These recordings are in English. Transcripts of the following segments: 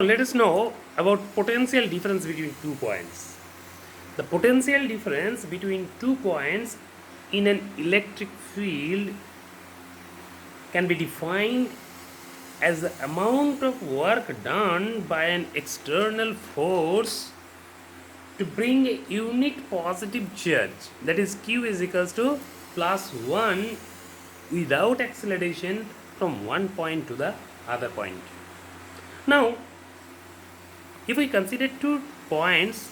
Let us know about potential difference between 2 points. The potential difference between 2 points in an electric field can be defined as the amount of work done by an external force to bring a unit positive charge, that is q is equals to plus 1 without acceleration from one point to the other point. Now, if we consider 2 points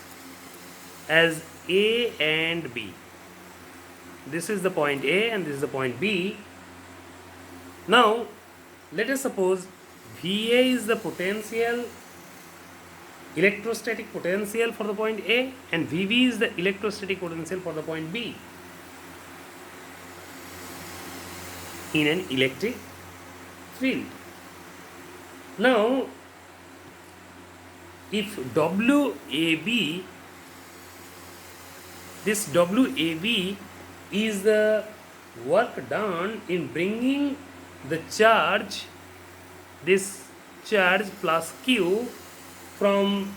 as A and B, this is the point A and this is the point B. Now, let us suppose VA is the potential, electrostatic potential for the point A, and VB is the electrostatic potential for the point B in an electric field. Now, if WAB, this WAB is the work done in bringing the charge, this charge plus Q, from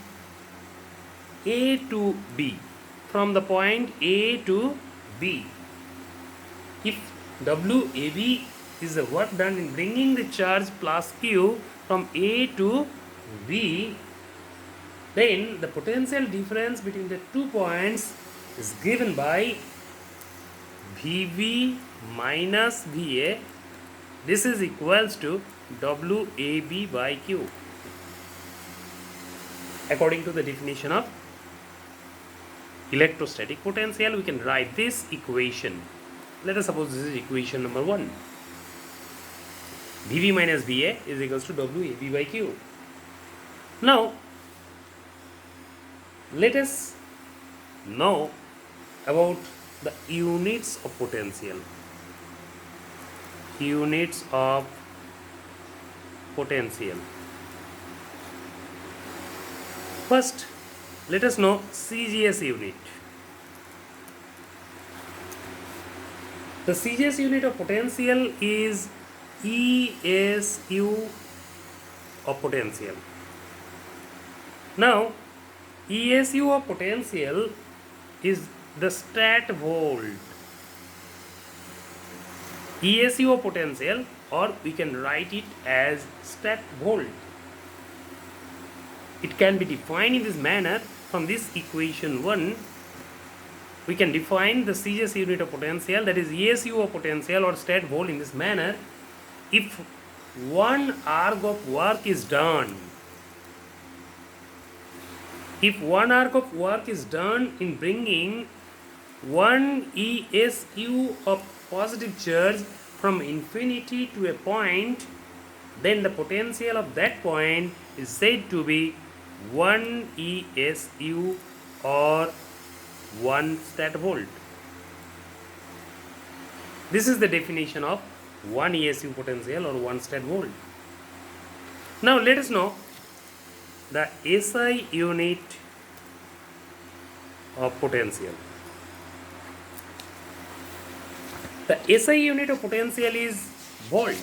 A to B, from the point A to B. If WAB is the work done in bringing the charge plus Q from A to B, then the potential difference between the 2 points is given by VB minus VA. This is equals to WAB by Q, according to the definition of electrostatic potential. We can write this equation. Let us suppose this is equation number 1. VB minus VA is equals to WAB by Q. Now, let us know about the units of potential. Units of potential. First, let us know CGS unit. The CGS unit of potential is ESU of potential. Now, ESU of potential is the stat volt. ESU of potential, or we can write it as stat volt. It can be defined in this manner. From this equation 1, we can define the CGS unit of potential, that is ESU of potential or stat volt, in this manner. If 1 arc of work is done, if 1 arc of work is done in bringing 1 ESU of positive charge from infinity to a point, then the potential of that point is said to be 1 ESU or 1 stat volt. This is the definition of 1 ESU potential or 1 stat volt. Now, let us know the SI unit of potential. The SI unit of potential is volt.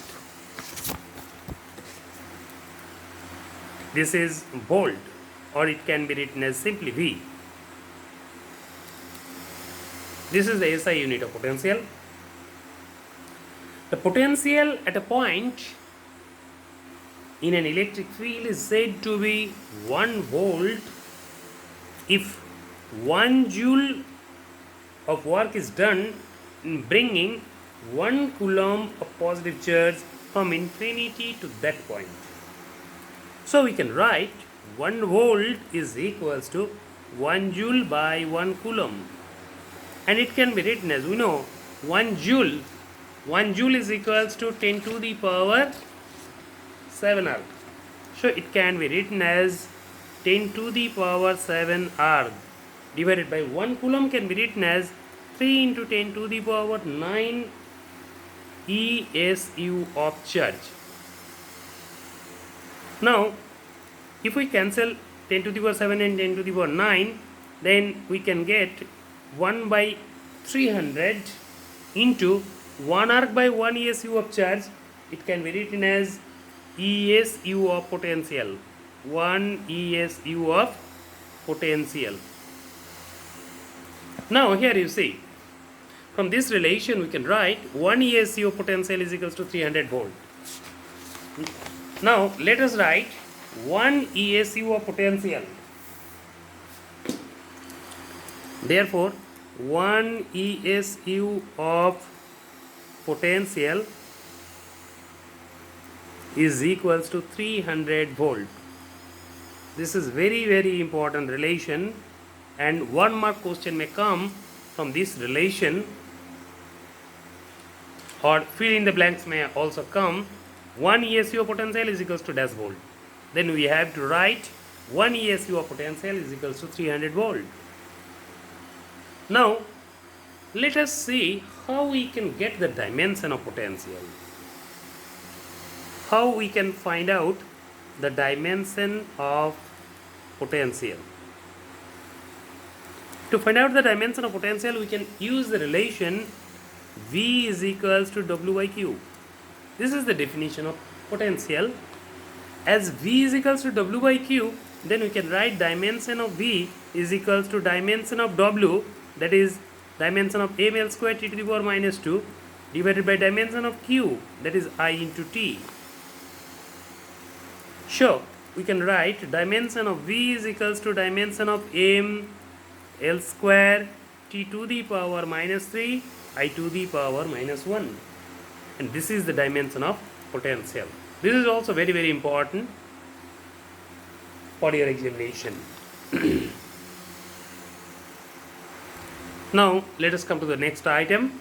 This is volt, or it can be written as simply V. This is the SI unit of potential. The potential at a point in an electric field is said to be 1 volt if 1 joule of work is done in bringing 1 coulomb of positive charge from infinity to that point. So we can write 1 volt is equals to 1 joule by 1 coulomb, and it can be written as, we know, 1 joule is equals to 10 to the power 7 arc. So it can be written as 10 to the power 7 arc divided by 1 coulomb can be written as 3 into 10 to the power 9 ESU of charge. Now, if we cancel 10 to the power 7 and 10 to the power 9, then we can get 1 by 300 into 1 arc by 1 ESU of charge. It can be written as ESU of potential. 1 ESU of potential. Now here you see, from this relation we can write 1 ESU of potential is equals to 300 volt. Now let us write 1 ESU of potential. Therefore 1 ESU of potential is equals to 300 volt. This is very important relation, and 1 mark question may come from this relation, or fill in the blanks may also come. 1 ESU of potential is equals to dash volt. Then we have to write 1 ESU of potential is equals to 300 volt. Now let us see how we can get the dimension of potential. How we can find out the dimension of potential. To find out the dimension of potential, we can use the relation V is equals to W by Q. This is the definition of potential. As V is equals to W by Q, then we can write dimension of V is equals to dimension of W, that is dimension of ml square t to the power minus 2 divided by dimension of Q, that is I into T. So we can write dimension of V is equals to dimension of m L square t to the power minus 3 I to the power minus 1, and this is the dimension of potential. This is also very important for your examination. Now let us come to the next item.